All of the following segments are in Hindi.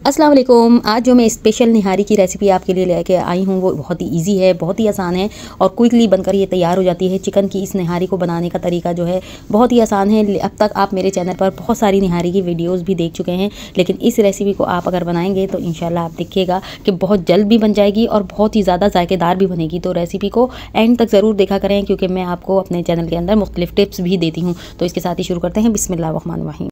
अस्सलाम वालेकुम। आज जो मैं स्पेशल निहारी की रेसिपी आपके लिए लेके आई हूँ वो बहुत ही इजी है, बहुत ही आसान है और क्विकली बनकर ये तैयार हो जाती है। चिकन की इस निहारी को बनाने का तरीका जो है बहुत ही आसान है। अब तक आप मेरे चैनल पर बहुत सारी निहारी की वीडियोस भी देख चुके हैं, लेकिन इस रेसिपी को आप अगर बनाएंगे तो इंशाल्लाह आप देखिएगा कि बहुत जल्द भी बन जाएगी और बहुत ही ज़्यादा जायकेदार भी बनेगी। तो रेसिपी को एंड तक ज़रूर देखा करें, क्योंकि मैं आपको अपने चैनल के अंदर मुख्तलिफ टिप्स भी देती हूँ। तो इसके साथ ही शुरू करते हैं। बिस्मिल्लाहिर्रहमानिर्रहीम।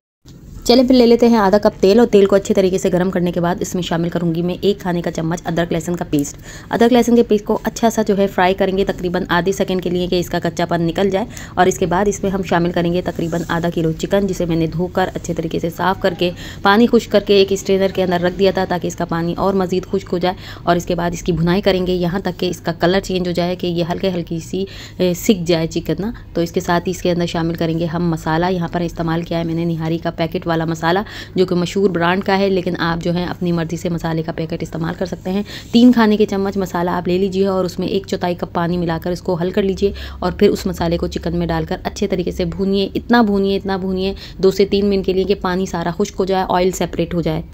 चलिए फिर ले लेते हैं आधा कप तेल और तेल को अच्छे तरीके से गर्म करने के बाद इसमें शामिल करूंगी मैं 1 खाने का चम्मच अदरक लहसुन का पेस्ट। अदरक लहसुन के पेस्ट को अच्छा सा जो है फ्राई करेंगे तकरीबन आधे सेकंड के लिए कि इसका कच्चापन निकल जाए। और इसके बाद इसमें हम शामिल करेंगे तकरीबन आधा किलो चिकन, जिसे मैंने धोकर अच्छे तरीके से साफ़ करके पानी खुश्क करके एक स्ट्रेनर के अंदर रख दिया था ताकि इसका पानी और मज़ीद खुश्क हो जाए। और इसके बाद इसकी भुनाई करेंगे यहाँ तक कि इसका कलर चेंज हो जाए, कि ये हल्की सी सिक जाए चिकन ना। तो इसके साथ ही इसके अंदर शामिल करेंगे हम मसाला। यहाँ पर इस्तेमाल किया है मैंने निहारी का पैकेट वाला मसाला, जो कि मशहूर ब्रांड का है, लेकिन आप जो है अपनी मर्ज़ी से मसाले का पैकेट इस्तेमाल कर सकते हैं। 3 खाने के चम्मच मसाला आप ले लीजिए और उसमें 1/4 कप पानी मिलाकर इसको हल कर लीजिए और फिर उस मसाले को चिकन में डालकर अच्छे तरीके से भूनिए। इतना भूनिए 2 से 3 मिनट के लिए कि पानी सारा खुश्क हो जाए, ऑयल सेपरेट हो जाए।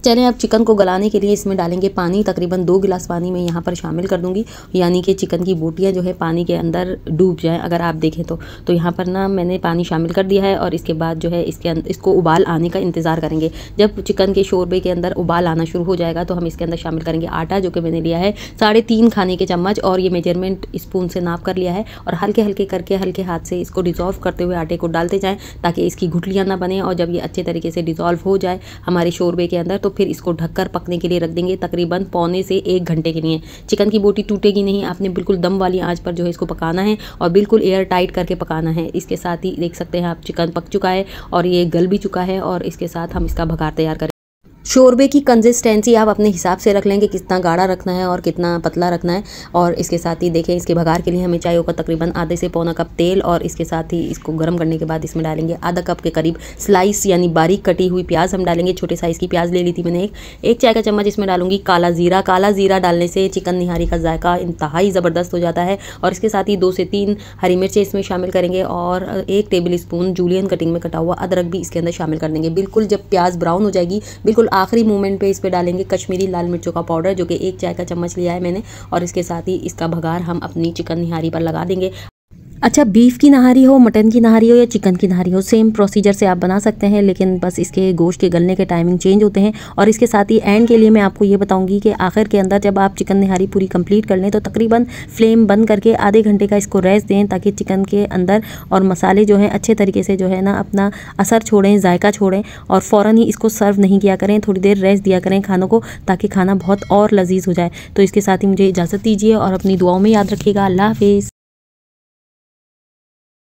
चलें अब चिकन को गलाने के लिए इसमें डालेंगे पानी। तकरीबन 2 गिलास पानी मैं यहाँ पर शामिल कर दूँगी, यानी कि चिकन की बोटियाँ जो है पानी के अंदर डूब जाएं। अगर आप देखें तो यहाँ पर ना मैंने पानी शामिल कर दिया है और इसके बाद जो है इसको उबाल आने का इंतज़ार करेंगे। जब चिकन के शोरबे के अंदर उबाल आना शुरू हो जाएगा तो हम इसके अंदर शामिल करेंगे आटा, जो कि मैंने लिया है 3.5 खाने के चम्मच और ये मेजरमेंट स्पून से नाप कर लिया है। और हल्के करके हल्के हाथ से इसको डिज़ोल्व करते हुए आटे को डालते जाएँ ताकि इसकी गुठलियाँ ना बने। और जब ये अच्छे तरीके से डिज़ोल्व हो जाए हमारे शोरबे के अंदर तो फिर इसको ढककर पकने के लिए रख देंगे तकरीबन पौने से 1 घंटे के लिए। चिकन की बोटी टूटेगी नहीं, आपने बिल्कुल दम वाली आंच पर जो है इसको पकाना है और बिल्कुल एयर टाइट करके पकाना है। इसके साथ ही देख सकते हैं आप चिकन पक चुका है और ये गल भी चुका है। और इसके साथ हम इसका भगार तैयार करें। शोरबे की कंसिस्टेंसी आप अपने हिसाब से रख लेंगे, कितना गाढ़ा रखना है और कितना पतला रखना है। और इसके साथ ही देखें इसके भगार के लिए हमें चाहिए होगा तकरीबन आधे से पौना कप तेल। और इसके साथ ही इसको गर्म करने के बाद इसमें डालेंगे आधा कप के करीब स्लाइस यानी बारीक कटी हुई प्याज हम डालेंगे। छोटे साइज़ की प्याज ले ली थी मैंने। एक चाय का चम्मच इसमें डालूंगी काला ज़ीरा। काला ज़ीरा डालने से चिकन निहारी का जायका इंतहाई ज़बरदस्त हो जाता है। और इसके साथ ही 2 से 3 हरी मिर्चें इसमें शामिल करेंगे और 1 टेबल स्पून जूलियन कटिंग में कटा हुआ अदरक भी इसके अंदर शामिल कर देंगे। बिल्कुल जब प्याज ब्राउन हो जाएगी बिल्कुल आखिरी मोमेंट पे इस पे डालेंगे कश्मीरी लाल मिर्चों का पाउडर, जो कि 1 चाय का चम्मच लिया है मैंने। और इसके साथ ही इसका भगार हम अपनी चिकन निहारी पर लगा देंगे। अच्छा, बीफ की नहारी हो, मटन की नहारी हो या चिकन की नहारी हो, सेम प्रोसीजर से आप बना सकते हैं, लेकिन बस इसके गोश्त के गलने के टाइमिंग चेंज होते हैं। और इसके साथ ही एंड के लिए मैं आपको ये बताऊंगी कि आखिर के अंदर जब आप चिकन नहारी पूरी कंप्लीट कर लें तो तकरीबन फ्लेम बंद करके आधे घंटे का इसको रेस्ट दें, ताकि चिकन के अंदर और मसाले जो हैं अच्छे तरीके से जो है ना अपना असर छोड़ें, जायका छोड़ें। और फ़ौरन ही इसको सर्व नहीं किया करें, थोड़ी देर रेस्ट दिया करें खानों को, ताकि खाना बहुत और लजीज हो जाए। तो इसके साथ ही मुझे इजाज़त दीजिए और अपनी दुआओं में याद रखिएगा। अल्लाह हाफिज़।